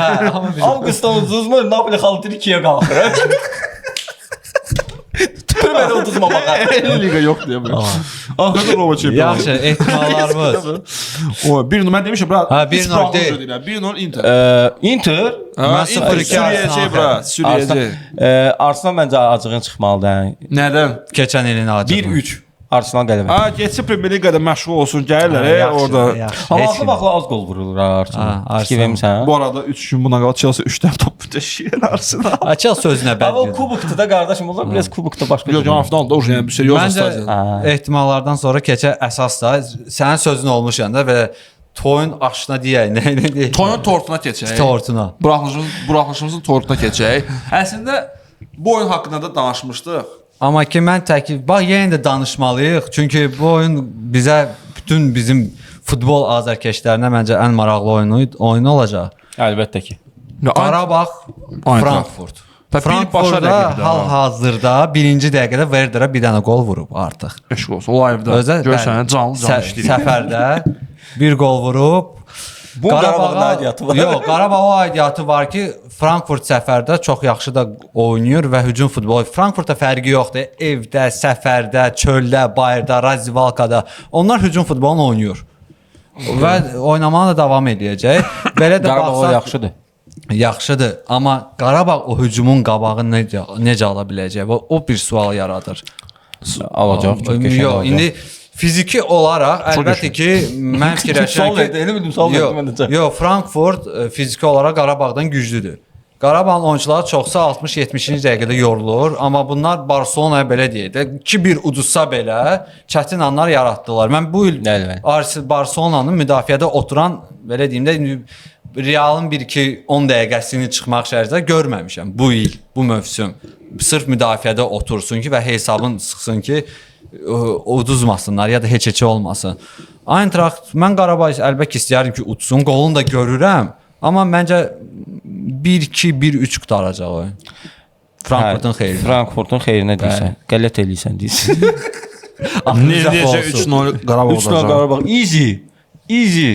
Avqustdan uzmur, Napoli xaltı 2-yə qalxır. Tüpürmədə uduzma baxa. 50 liga yox deyə bura. Axırda Roma çempionu. Yaxşı, ehtimallarımız. O 1 mən demişəm brat. Ha, 1-0 deyil. 1-0 Inter. Inter Mən 0-2 Sürüyəcək brat, sürüyəcək. Arsenal məncə acığın çıxmalıdır. Nədən? Keçən ilin acığı. 1-3 Arsenal qələbə. Ha, getsə Premier Liqada məşğul olsun, gəlirlər orada. Amma axı baxla az gol vurulur Arsenal. Fikir vermisən? Bu arada 3 gün buna qaldı Chelsea 3 dəfə top təşkil Arsenal. Açıq sözünə Amma bəlkə. kubokda da qardaşım olur, biraz kubokda başqa. Yox, yarı finalda o yəni bir seriyoz stadion. Məncə ehtimallardan sonra keçə əsas da sənin sözün olmuş yanda və toyun aşına deyək, nə deyək? Toyun tortuna keçək. Tortuna. Buraxılışımızın tortuna keçək. Əslində bu oyun haqqında da danışmışdıq. Amma ki mən bax yenə də danışmalıyıq. Çünki bu oyun bizə bütün bizim futbol azərkeşlərinə məncə ən maraqlı oyunu olacaq. Əlbəttə ki. Qarabağ, Frankfurt. Frankfurtda hal-hazırda birinci dəqiqədə Werderə bir dənə gol vurub artıq. Eşq olsun. O live-da görsən canlı işləyir. Səfərdə bir gol vurub. Bu Qarabağın aidiyyatı var. Yox, Qarabağ aidiyyatı var ki, Frankfurt səfərdə çox yaxşı da oynayır və hücum futbolu. Frankfurtda fərqi yoxdur. Evdə, səfərdə, çöldə, bayırda, razvalkada onlar hücum futbolunu oynayır. Və oynamağa da davam edəcək. Belə də Qarabağ yaxşıdır. Yaxşıdır, amma Qarabağ o hücumun qabağını necə ala biləcək? O bir sual yaradır. Alacaq, çox qəşəng Yox, alacaq. indi fiziki olaraq əlbəttə ki, mən fikirləşirəm ki, Elə bildim, sual verdim mən də. Yox, Frankfurt fiziki olaraq Qarabağdan güclüdür. Qarabağın oyunçuları çoxsa 60-70-ci dəqiqədə yorulur, amma bunlar Barselonaya belə deyək də 2-1 uduzsa belə çətin anlar yaratdılar. Mən bu il Barselonanın müdafiədə oturan, belə deyim də, Realın 1-2-10 dəqiqəsini çıxmaq şəriətində görməmişəm bu il, bu mövsüm. Sırf müdafiədə otursun ki və hesabın sıxsın ki, uduzmasınlar ya da heç olmasın. Eintracht, mən Qarabağ əlbəttə istəyərdim ki, utsun, qolunu da görürəm, amma məncə 1-2, 1-3 qutaracaq oyun. Frankfurtun xeyrinə. Frankfurtun xeyrinə deyirsən. Qələt eləyirsən deyirsən. Ne deyəcək 3-0 Qarabağ 3-0 olacaq. Qarabağ. Easy.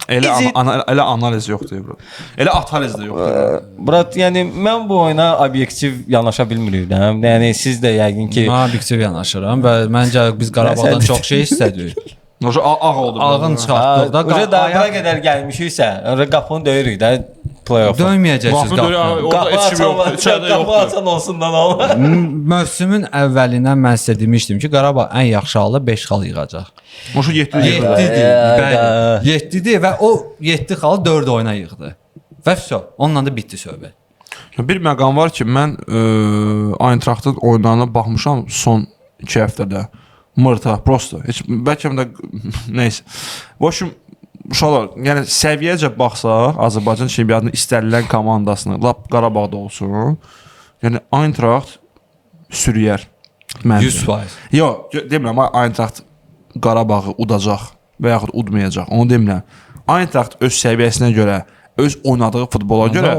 Elə analiz yoxdur bro. Elə analiz də yoxdur. Brat, yəni mən bu oyuna obyektiv yanaşa bilmirəm. Yəni siz də yəqin ki, Mən obyektiv yanaşıram və məncə biz Qarabağdan çox şey istədik. Ağ oldu. Ağın çıxartdıqda Öncə daha qədər gəlmişiksə, qapını döyürük də play-off. döyməyəcəksiniz qapını. Orada heç kim yoxdur. İçəridə Qapı yoxdur. açan olsundan Allah. Mövsümün əvvəlindən mən sizə demişdim ki, Qarabağ ən yaxşı halda 5 xal yığacaq. Moşu 7 Bəli, 7-dir və o 7 xalı 4 oyuna yığdı. Və vəsə, onunla da bitdi söhbət. Bir məqam var ki, mən Eintrachtın oyunlarına baxmışam son 2 həftədə. Mırta, prosto. Heç bəlkə də nəysə. Boşum uşaqlar, yəni səviyyəcə baxsaq, Azərbaycan çempionatının istənilən komandasını, lap Qarabağda olsun, yəni Eintracht sürüyər. 100%. Yox, demirəm, Eintracht Qarabağı udacaq və yaxud udmayacaq. Onu demirəm. Eintracht öz səviyyəsinə görə, öz oynadığı futbola görə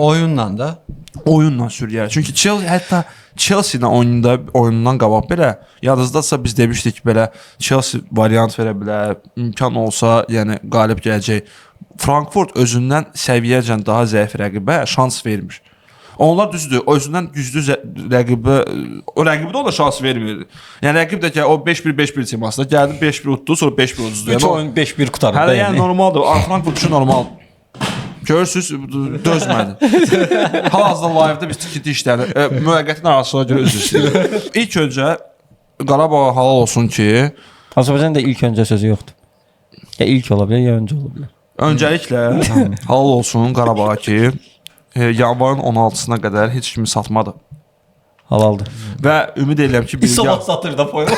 oyunla sürüyər. Çünki hətta Chelsea ilə oyunundan qabaq belə yadınızdadsa biz demişdik belə Chelsea variant verə bilər, imkan olsa, yəni qalib gələcək. Frankfurt özündən səviyyəcən daha zəif rəqibə şans vermiş. Onlar düzdür, özündən güclü rəqibə, o rəqibi də ona şans vermir. Yəni rəqib də ki, o 5-1 temasında gəldi, 5-1 utdu, sonra 5-1 uduzdu. 3 oyun 5-1 qutardı. Hələ yəni normaldır. Frankfurt üçün normal. Görürsüz, dözmədi. Hal-hazırda live'da biz tikinti işləri müvəqqətin arasına görə üzr istəyirik. İlk öncə Qarabağa halal olsun ki, Azərbaycanda ilk öncə sözü yoxdur. Ya ilk ola bilər, ya öncə ola bilər. Öncəliklə halal olsun Qarabağa ki, yanvarın 16-sına qədər heç kimi satmadı. Halaldır. Və ümid edirəm ki, satır da poyunu.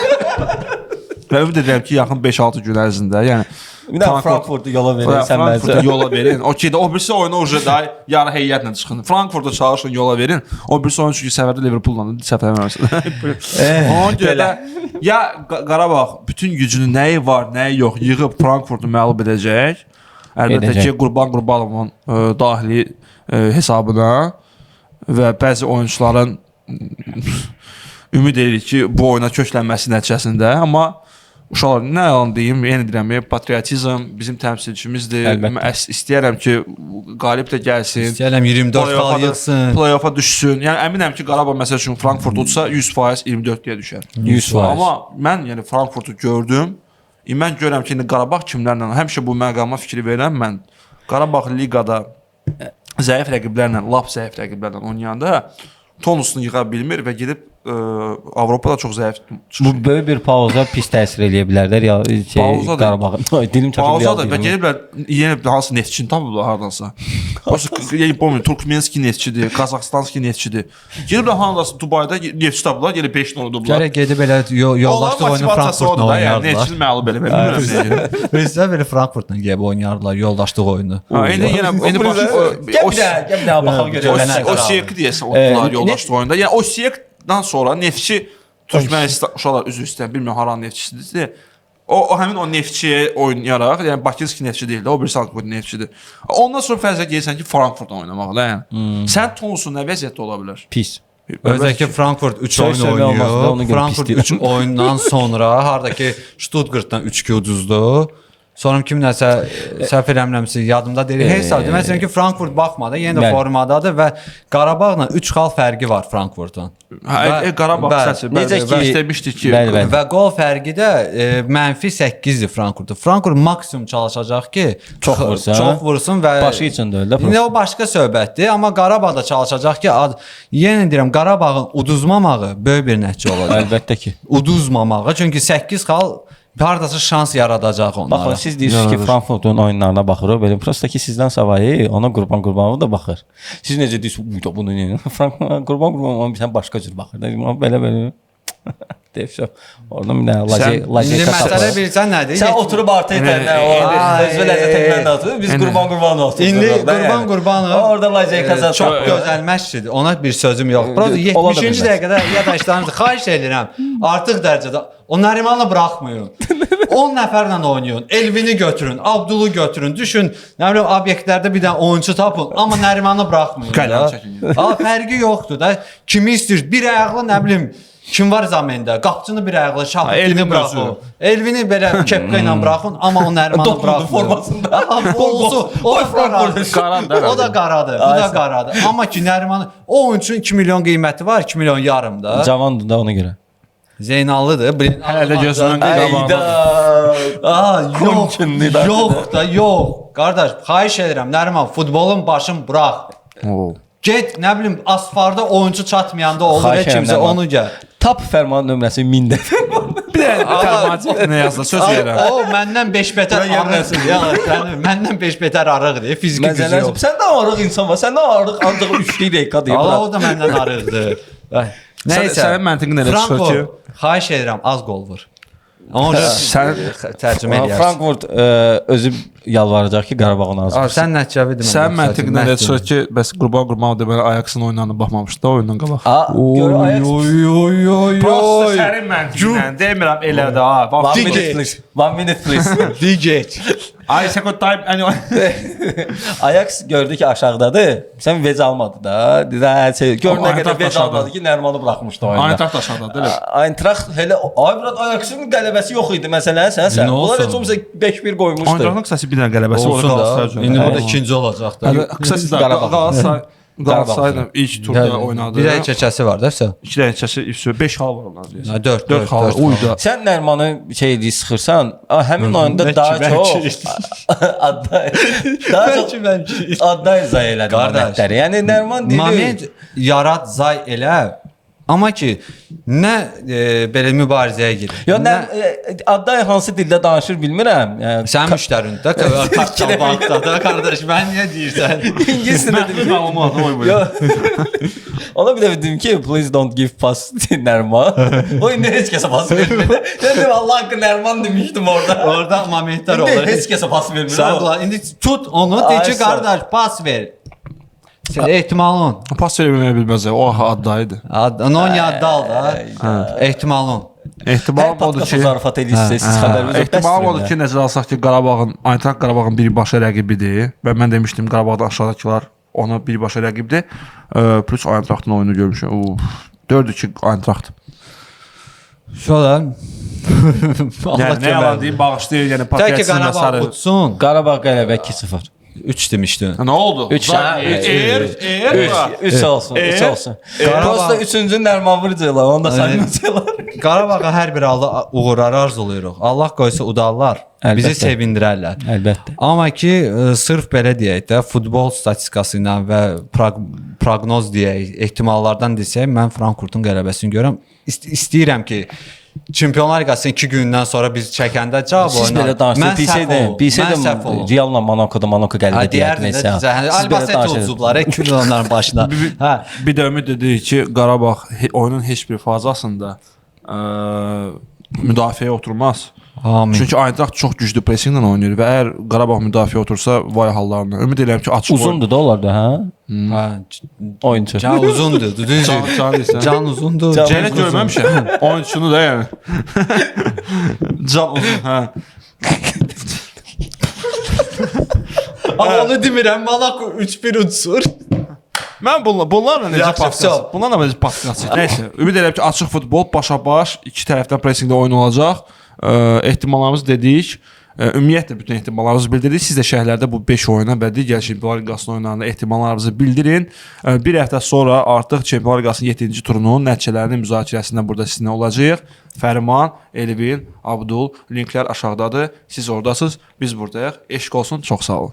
Və ümid edirəm ki, yaxın 5-6 gün ərzində, yəni Bir də Frankfurtu yola verin, sən Frankfurtu yola verin. Okey də o birisi oyunu uca da yarı heyətlə çıxın. Frankfurta çalışın, yola verin. O birisi oyunu çünki səfərdə Liverpool'la səfər eləməsin. Ona görə də ya Qarabağ bütün gücünü nəyi var, nəyi yox yığıb Frankfurtu məğlub edəcək. Əlbəttə ki, Qurbanovun daxili hesabına və bəzi oyunçuların ümid edirik ki, bu oyuna köklənməsi nəticəsində, amma uşaqlar, nə yalan deyim, yenə deyirəm, patriotizm bizim təmsilçimizdir. İstəyərəm ki, qalib də gəlsin. İstəyərəm 24 xal yığsın. Play-offa düşsün. Yəni əminəm ki, Qarabağ məsəl üçün Frankfurt utsa 100% 24-yə düşər. 100%. Amma mən yəni Frankfurtu gördüm. Mən görürəm ki, indi Qarabağ kimlərlə, həmişə bu məqama fikri verirəm mən. Qarabağ liqada zəif rəqiblərlə, lap zəif rəqiblərlə oynayanda tonusunu yığa bilmir və gedib Avropada çox zəif çıxır. Bu böyük bir pauza pis təsir eləyə bilərlər ya Qarabağın. Dilim çatmır. Pauza da gəliblər yenə hansı neftçini tapıblar hardansa. Yəni bilmirəm, Turkmenski neftçidir, Qazaxstanski neftçidir. Gəliblər hardansa Dubayda neftçi tapıblar, elə 5-0 udublar. Gərək gedib elə yoldaşlıq oyunu Frankfurtla oynayardılar. Neftçini məğlub elə bilmirəm. Bizdə belə Frankfurtla gəlib oynayardılar yoldaşlıq oyunu. İndi Gəl baxaq görək. O Siyek deyəsən oynadılar yoldaşlıq oyunda. Yəni o Siyekdən sonra neftçi Türkmenistan uşaqlar üzr istəyirəm, bilmirəm haranın neftçisidir. O həmin o neftçiyə oynayaraq, yəni Bakinski neftçi deyil də, o bir Sankt-Peterburg neftçidir. Ondan sonra fərzə gəlsən ki, Frankfurtla oynamaqla, yəni. Sən Tonsun nə vəziyyətdə ola bilər? Pis. Özəki Frankfurt 3 oyun oynayır. Frankfurt 3 oyundan sonra hardakı Stuttgartdan 3-2 uduzdu. Sonra kimləsə səhv eləmirəmsə yadımda deyil. Hesab deməsən ki, Frankfurt baxmadı, yenə də formadadır və Qarabağla 3 xal fərqi var Frankfurtun. Qarabağ səsi necə ki demişdik ki, və qol fərqi də -8-dir Frankfurtda. Frankfurt maksimum çalışacaq ki, çox vursun və başı üçün də öyle. İndi o başqa söhbətdir, amma Qarabağ da çalışacaq ki, yenə deyirəm Qarabağın uduzmamağı böyük bir nəticə olacaq. Əlbəttə ki. Uduzmamağı, çünki 8 xal hardasa şans yaradacaq onlara. Baxın, siz deyirsiniz ki, Frankfurtun oyunlarına baxırıq. Belə prosta ki, sizdən savayı ona Qurbanov da baxır. Siz necə deyirsiniz, bunu nə? Qurbanov bizdən başqa cür baxır. Belə. Deyirəm. Oradan bir lacey. İndi məsələ bilirsən nədir? Sən oturub artıq etəndə, özünə ləzzət etməndə oturub, biz Qurbanov oturduq. İndi Qurbanov orada lacey kazandı. Çox gözəl məşqdir. Ona bir sözüm yox. Prosta 70-ci dəqiqədə yadaşlarınızı xahiş edirəm. Artıq dərəcədə o Nərimanı buraxmayın. 10 nəfərlə oynayın. Elvini götürün, Abdulu götürün. Düşün, nə bilim obyektlərdə bir dənə oyunçu tapın, amma Nərimanı buraxmayın. Qələm çəkin. Fərqi yoxdur da. Kimi istəyir? Bir ayaqlı nə bilim kim var zamində? Qapçını bir ayaqlı Şahidini buraxın. Elvini belə kepka ilə buraxın, amma o Nərimanı buraxın. Formasında. O da qaradır. Bu da qaradır. Amma ki Nərimanı o oyunçunun 2 milyon qiyməti var, 2 milyon yarım da. Cavandır da ona görə. Zeynallıdır. Hələ də gözündən Yox da, yox. Qardaş, xahiş edirəm, Nəriman, futbolun başını burax. Get, nə bilim, asfarda oyuncu çatmayanda olur kimsə onu gəl. Tap fərman nömrəsi 1000 dəfə. Bir də karmatik nə yazdı, söz verirəm. O məndən 5 betər arıqdır. Məndən 5 betər arıqdır. Fiziki gücü yox. Sən də arıq insan var. Sən də arıq ancaq 3 dəqiqə deyir. Allah o da məndən arıqdır. Nəysə. Sənin məntiqin elə çıxır ki, xahiş edirəm, az qol vur. Onu sən tərcümə eləyərsən. Frankfurt özü yalvaracaq ki, Qarabağın az vursun. Sən nəticəvi demə. Sən məntiqin elə çıxır ki, bəs Qurbanov deməli Ajaxın oyunlarına baxmamışdı da oyundan qabaq. Gör Ajax. Prosta sənin məntiqinlə demirəm elə də ha. 1 minute please. Digit. Ay second time anyway. Ajax gördü ki aşağıdadır. Sən vec almadı da. Gör nə qədər vec almadı ki, Nərimanı buraxmışdı oyunda. Eintracht aşağıdadır elə. Eintracht elə Ajaxın qələbəsi yox idi məsələn sən. Onlar heç olmasa 5-1 qoymuşdu. Eintrachtın qısası bir dənə qələbəsi olsun da. İndi burada ikinci olacaq da. Qısası Qalatasaray ilk turda oynadı. Bir keçəsi var da sən. 2 dənə keçəsi 5 xal var onlarda. 4 xal. Uyda. Sən Nərimanı şey sıxırsan, həmin oyunda daha çox adday zay elədi momentləri. Yəni Nəriman deyir, moment yarat zay elə. Amma ki nə belə mübarizəyə girir. Yo nə adday hansı dildə danışır bilmirəm. Yəni sən müştərində kartçal bankda da qardaş mən niyə deyirsən? İngilis dilində olmadı oy. Ona bir də dedim ki, please don't give pass Nəriman. O indi heç kəsə pas vermir. Dedim Allah haqqı Nəriman demişdim orada. Orada momentlər olur. İndi heç kəsə pas vermir. Sən indi tut onu, de ki qardaş pas ver. Sən ehtimalın. Pas verməyə bilməz. O addaydı. Nonya addal da. Ehtimalın. Ehtimal odur ki, zarafat edirsiniz, siz xəbəriniz yoxdur. Ehtimal odur ki, nəzərə alsaq ki, Eintracht Qarabağın birbaşa rəqibidir və mən demişdim Qarabağdan aşağıdakılar ona birbaşa rəqibdir. Plus Eintrachtın oyunu görmüşəm. 4-2 Eintracht. Şola. Yəni nə yalan deyim, bağışlayır, yəni patriotizmlə sarı. Qarabağ qələbə 2-0. 3 demişdin. Nə oldu? 3 olsun. Prosta 3-cü Nəriman vuracaqlar, onu da saymayacaqlar. Qarabağa hər bir halda uğurlar arzulayırıq. Allah qoysa udarlar, bizi sevindirərlər. Əlbəttə. Amma ki, sırf belə deyək də, futbol statistikası ilə və proqnoz deyək, ehtimallardan desək, mən Frankfurtun qələbəsini görürəm. İstəyirəm ki, Çempionlar Liqasının 2 gündən sonra biz çəkəndə cavab oynar. Siz belə danışdınız. Bilsəydim Real'la Monaco qələbə deyərdiniz. Albacete uzublar, onların başına. Bir də ümid edirik ki, Qarabağ oyunun heç bir fazasında müdafiəyə oturmaz. Amin. Çünki Eintracht çox güclü pressinqlə oynayır və əgər Qarabağ müdafiə otursa vay hallarına. Ümid edirəm ki, açıq uzundur da onlar da, hə? Oyuncu. Can uzundur, düzdür. Can uzundur. Cənə görməmişəm. Oyunçunu da yəni. Can uzun, hə. Amma onu demirəm, Monaco 3-1 uçur. Mən bunlarla necə podcast? Bunlarla necə podcast? Nəysə, ümid edirəm ki, açıq futbol başa-baş iki tərəfdən pressingdə oyun olacaq. Ehtimallarımızı dedik. ümumiyyətlə bütün ehtimallarınızı bildirin. Siz də şərhlərdə bu 5 oyuna və digər Çempionlar Liqasının oyunlarında ehtimallarınızı bildirin. Bir həftə sonra artıq Çempionlar Liqasının 7-ci turunun nəticələrinin müzakirəsində burada sizinlə olacağıq. Fərman, Elvin, Abdul, linklər aşağıdadır. Siz oradasınız, biz buradayıq. Eşq olsun, çox sağ olun.